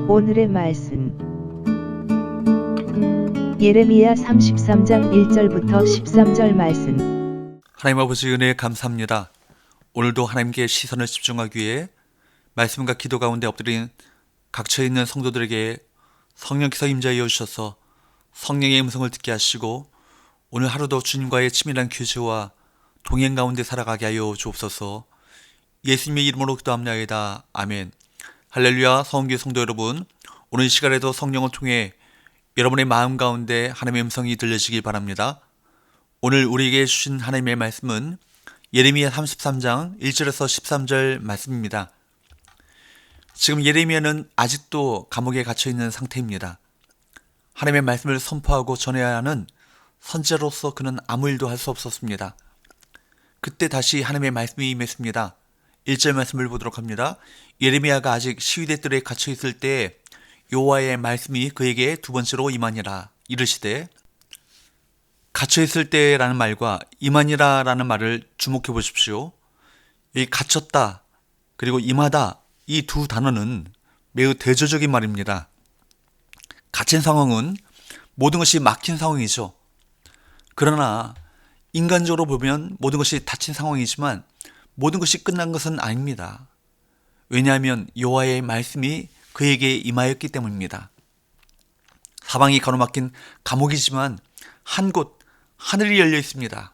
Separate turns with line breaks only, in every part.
오늘의 말씀 예레미야 33장 1절부터 13절 말씀.
하나님 아버지 은혜에 감사합니다. 오늘도 하나님께 시선을 집중하기 위해 말씀과 기도 가운데 엎드린 각처에 있는 성도들에게 성령께서 임재하여 주셔서 성령의 음성을 듣게 하시고 오늘 하루도 주님과의 치밀한 교제와 동행 가운데 살아가게 하여 주옵소서. 예수님의 이름으로 기도합나이다. 아멘. 할렐루야. 성교회 성도 여러분, 오늘 이 시간에도 성령을 통해 여러분의 마음 가운데 하나님의 음성이 들려지길 바랍니다. 오늘 우리에게 주신 하나님의 말씀은 예레미야 33장 1절에서 13절 말씀입니다. 지금 예레미야는 아직도 감옥에 갇혀있는 상태입니다. 하나님의 말씀을 선포하고 전해야 하는 선지자로서 그는 아무 일도 할 수 없었습니다. 그때 다시 하나님의 말씀이 임했습니다. 1절 말씀을 보도록 합니다. 예레미야가 아직 시위대 뜰에 갇혀있을 때 여호와의 말씀이 그에게 두 번째로 임하니라. 이르시되, 갇혀있을 때라는 말과 임하니라 라는 말을 주목해 보십시오. 이 갇혔다 그리고 임하다, 이 두 단어는 매우 대조적인 말입니다. 갇힌 상황은 모든 것이 막힌 상황이죠. 그러나 인간적으로 보면 모든 것이 닫힌 상황이지만 모든 것이 끝난 것은 아닙니다. 왜냐하면 여호와의 말씀이 그에게 임하였기 때문입니다. 사방이 가로막힌 감옥이지만 한 곳 하늘이 열려 있습니다.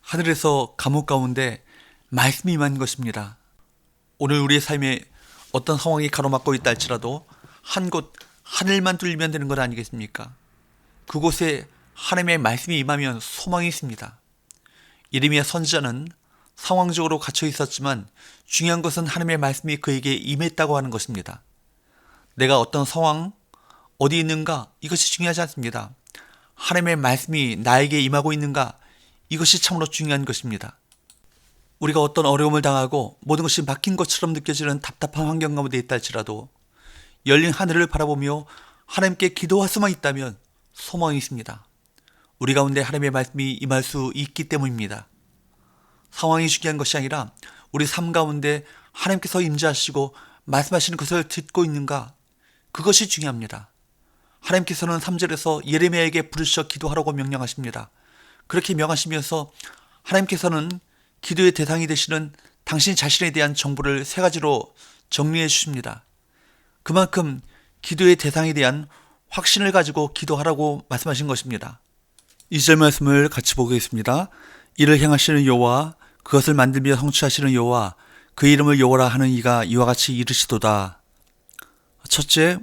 하늘에서 감옥 가운데 말씀이 임한 것입니다. 오늘 우리의 삶에 어떤 상황이 가로막고 있다 할지라도 한 곳 하늘만 뚫리면 되는 것 아니겠습니까? 그곳에 하나님의 말씀이 임하면 소망이 있습니다. 예레미야 선지자는 상황적으로 갇혀 있었지만 중요한 것은 하나님의 말씀이 그에게 임했다고 하는 것입니다. 내가 어떤 상황, 어디 있는가, 이것이 중요하지 않습니다. 하나님의 말씀이 나에게 임하고 있는가, 이것이 참으로 중요한 것입니다. 우리가 어떤 어려움을 당하고 모든 것이 막힌 것처럼 느껴지는 답답한 환경 가운데 있다 할지라도 열린 하늘을 바라보며 하나님께 기도할 수만 있다면 소망이 있습니다. 우리 가운데 하나님의 말씀이 임할 수 있기 때문입니다. 상황이 중요한 것이 아니라 우리 삶 가운데 하나님께서 임재하시고 말씀하시는 것을 듣고 있는가, 그것이 중요합니다. 하나님께서는 3절에서 예레미야에게 부르셔 기도하라고 명령하십니다. 그렇게 명하시면서 하나님께서는 기도의 대상이 되시는 당신 자신에 대한 정보를 세 가지로 정리해 주십니다. 그만큼 기도의 대상에 대한 확신을 가지고 기도하라고 말씀하신 것입니다. 2절 말씀을 같이 보겠습니다. 이를 행하시는 여호와, 그것을 만들며 성취하시는 여호와, 그 이름을 여호와라 하는 이가 이와 같이 이르시도다. 첫째,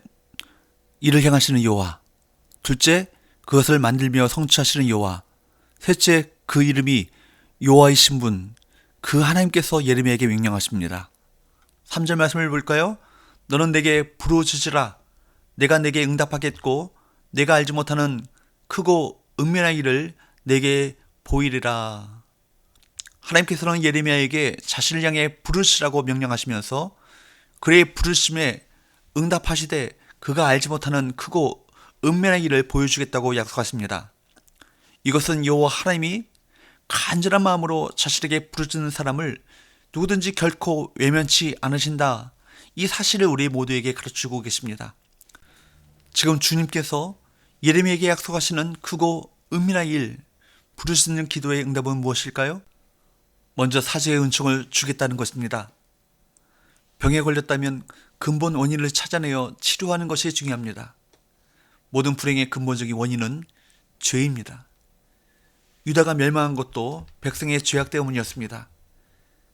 이를 행하시는 여호와. 둘째, 그것을 만들며 성취하시는 여호와. 셋째, 그 이름이 여호와이신 분, 그 하나님께서 예레미야에게 명령하십니다. 3절 말씀을 볼까요? 너는 내게 부르짖으라. 내가 내게 응답하겠고 내가 알지 못하는 크고 은밀한 일을 내게 보이리라. 하나님께서는 예레미야에게 자신을 향해 부르시라고 명령하시면서 그의 부르심에 응답하시되 그가 알지 못하는 크고 은밀한 일을 보여주겠다고 약속하십니다. 이것은 여호와 하나님이 간절한 마음으로 자신에게 부르짖는 사람을 누구든지 결코 외면치 않으신다, 이 사실을 우리 모두에게 가르치고 계십니다. 지금 주님께서 예레미야에게 약속하시는 크고 은밀한 일, 부르짖는 기도의 응답은 무엇일까요? 먼저 사죄의 은총을 주겠다는 것입니다. 병에 걸렸다면 근본 원인을 찾아내어 치료하는 것이 중요합니다. 모든 불행의 근본적인 원인은 죄입니다. 유다가 멸망한 것도 백성의 죄악 때문이었습니다.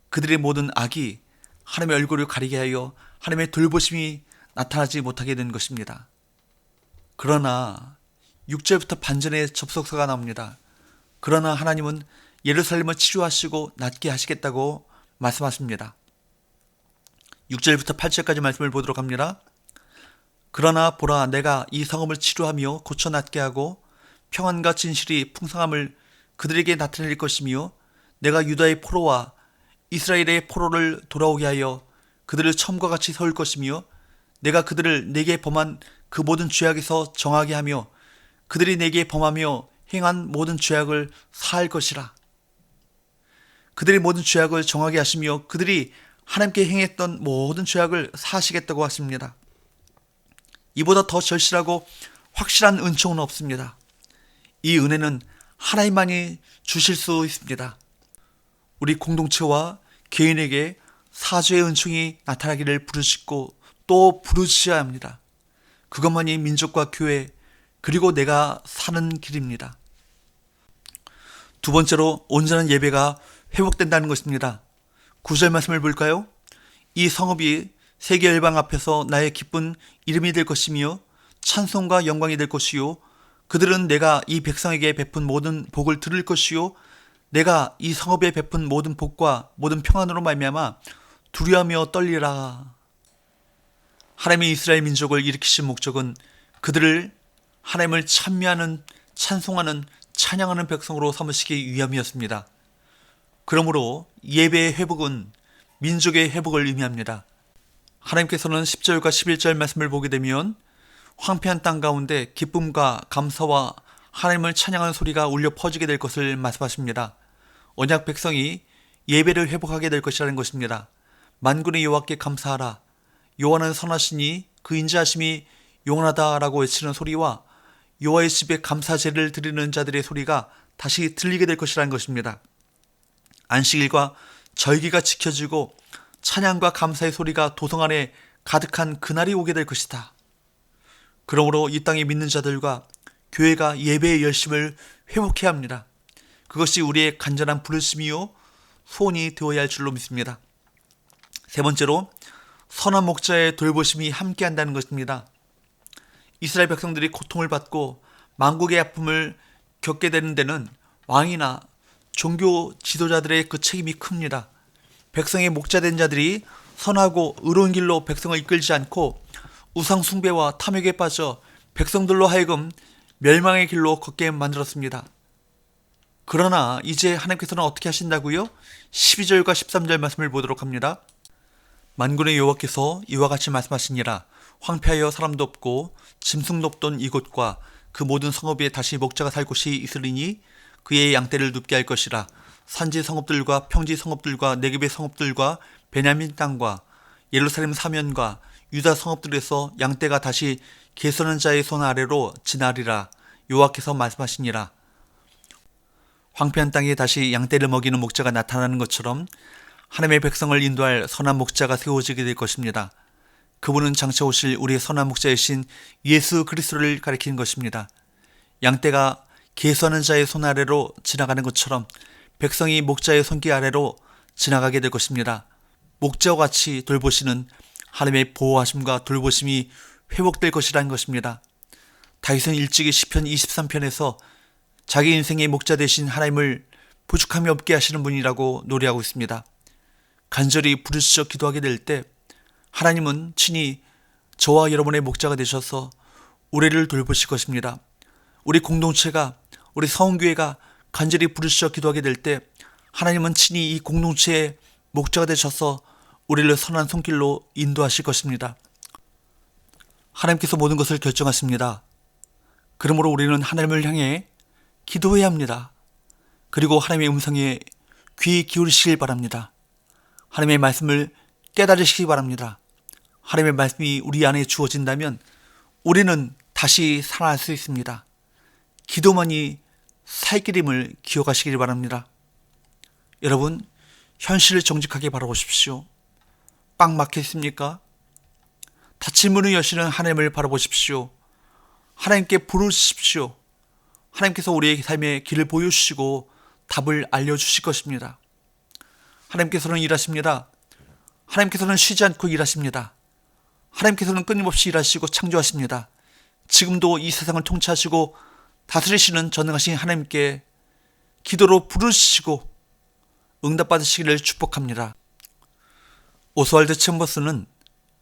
그들의 모든 악이 하나님의 얼굴을 가리게 하여 하나님의 돌보심이 나타나지 못하게 된 것입니다. 그러나 6절부터 반전의 접속사가 나옵니다. 그러나 하나님은 예루살렘을 치료하시고 낫게 하시겠다고 말씀하십니다. 6절부터 8절까지 말씀을 보도록 합니다. 그러나 보라, 내가 이 성읍을 치료하며 고쳐 낫게 하고 평안과 진실이 풍성함을 그들에게 나타낼 것이며 내가 유다의 포로와 이스라엘의 포로를 돌아오게 하여 그들을 처음과 같이 세울 것이며 내가 그들을 내게 범한 그 모든 죄악에서 정하게 하며 그들이 내게 범하며 행한 모든 죄악을 사할 것이라. 그들의 모든 죄악을 정하게 하시며 그들이 하나님께 행했던 모든 죄악을 사하시겠다고 하십니다. 이보다 더 절실하고 확실한 은총은 없습니다. 이 은혜는 하나님만이 주실 수 있습니다. 우리 공동체와 개인에게 사죄의 은총이 나타나기를 부르짖고 또 부르짖어야 합니다. 그것만이 민족과 교회 그리고 내가 사는 길입니다. 두 번째로 온전한 예배가 회복된다는 것입니다. 9절 말씀을 볼까요? 이 성읍이 세계 열방 앞에서 나의 기쁜 이름이 될 것이며 찬송과 영광이 될 것이요 그들은 내가 이 백성에게 베푼 모든 복을 들을 것이요 내가 이 성읍에 베푼 모든 복과 모든 평안으로 말미암아 두려워하며 떨리라. 하나님이 이스라엘 민족을 일으키신 목적은 그들을 하나님을 찬미하는 찬송하는 찬양하는 백성으로 삼으시기 위함이었습니다. 그러므로 예배의 회복은 민족의 회복을 의미합니다. 하나님께서는 10절과 11절 말씀을 보게 되면 황폐한 땅 가운데 기쁨과 감사와 하나님을 찬양하는 소리가 울려 퍼지게 될 것을 말씀하십니다. 언약 백성이 예배를 회복하게 될 것이라는 것입니다. 만군의 여호와께 감사하라. 여호와는 선하시니 그 인자하심이 영원하다라고 외치는 소리와 여호와의 집에 감사제를 드리는 자들의 소리가 다시 들리게 될 것이라는 것입니다. 안식일과 절기가 지켜지고 찬양과 감사의 소리가 도성 안에 가득한 그날이 오게 될 것이다. 그러므로 이 땅에 믿는 자들과 교회가 예배의 열심을 회복해야 합니다. 그것이 우리의 간절한 부르심이요 소원이 되어야 할 줄로 믿습니다. 세 번째로 선한 목자의 돌보심이 함께한다는 것입니다. 이스라엘 백성들이 고통을 받고 만국의 아픔을 겪게 되는 데는 왕이나 종교 지도자들의 그 책임이 큽니다. 백성의 목자된 자들이 선하고 의로운 길로 백성을 이끌지 않고 우상 숭배와 탐욕에 빠져 백성들로 하여금 멸망의 길로 걷게 만들었습니다. 그러나 이제 하나님께서는 어떻게 하신다고요? 12절과 13절 말씀을 보도록 합니다. 만군의 여호와께서 이와 같이 말씀하시니라. 황폐하여 사람도 없고 짐승도 없던 이곳과 그 모든 성읍에 다시 목자가 살 곳이 있으리니 그의 양떼를 눕게 할 것이라. 산지 성읍들과 평지 성읍들과 네겝의 성읍들과 베냐민 땅과 예루살렘 사면과 유다 성읍들에서 양떼가 다시 개선한 자의 손 아래로 지나리라. 여호와께서 말씀하시니라. 황폐한 땅에 다시 양떼를 먹이는 목자가 나타나는 것처럼 하나님의 백성을 인도할 선한 목자가 세워지게 될 것입니다. 그분은 장차 오실 우리의 선한 목자이신 예수 그리스도를 가리키는 것입니다. 양떼가 개수하는 자의 손 아래로 지나가는 것처럼 백성이 목자의 손길 아래로 지나가게 될 것입니다. 목자와 같이 돌보시는 하나님의 보호하심과 돌보심이 회복될 것이라는 것입니다. 다윗은 일찍이 시편 23편에서 자기 인생의 목자 되신 하나님을 부족함이 없게 하시는 분이라고 노래하고 있습니다. 간절히 부르짖어 기도하게 될 때 하나님은 친히 저와 여러분의 목자가 되셔서 우리를 돌보실 것입니다. 우리 공동체가 우리 성교회가 간절히 부르짖어 기도하게 될 때 하나님은 친히 이 공동체의 목자가 되셔서 우리를 선한 손길로 인도하실 것입니다. 하나님께서 모든 것을 결정하십니다. 그러므로 우리는 하나님을 향해 기도해야 합니다. 그리고 하나님의 음성에 귀 기울이시길 바랍니다. 하나님의 말씀을 깨달으시기 바랍니다. 하나님의 말씀이 우리 안에 주어진다면 우리는 다시 살아날 수 있습니다. 기도만이 살 길임을 기억하시길 바랍니다. 여러분, 현실을 정직하게 바라보십시오. 꽉 막혀 있습니까? 닫힌 문을 여시는 하나님을 바라보십시오. 하나님께 부르십시오. 하나님께서 우리의 삶의 길을 보여주시고 답을 알려주실 것입니다. 하나님께서는 일하십니다. 하나님께서는 쉬지 않고 일하십니다. 하나님께서는 끊임없이 일하시고 창조하십니다. 지금도 이 세상을 통치하시고 다스리시는 전능하신 하나님께 기도로 부르시고 응답받으시기를 축복합니다. 오스왈드 챔버스는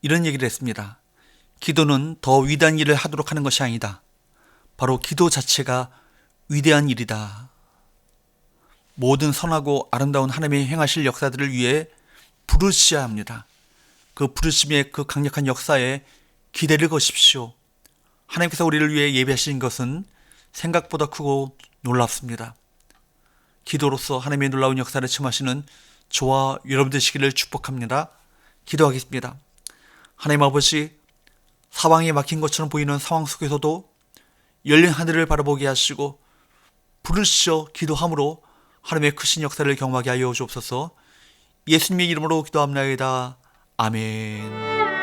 이런 얘기를 했습니다. 기도는 더 위대한 일을 하도록 하는 것이 아니다. 바로 기도 자체가 위대한 일이다. 모든 선하고 아름다운 하나님의 행하실 역사들을 위해 부르셔야 합니다. 그 부르심의 그 강력한 역사에 기대를 거십시오. 하나님께서 우리를 위해 예배하신 것은 생각보다 크고 놀랍습니다. 기도로서 하나님의 놀라운 역사를 체험하시는 저와 여러분 되시기를 축복합니다. 기도하겠습니다. 하나님 아버지, 사방이 막힌 것처럼 보이는 상황 속에서도 열린 하늘을 바라보게 하시고 부르시어 기도함으로 하나님의 크신 역사를 경험하게 하여 주옵소서. 예수님의 이름으로 기도합나이다. 아멘.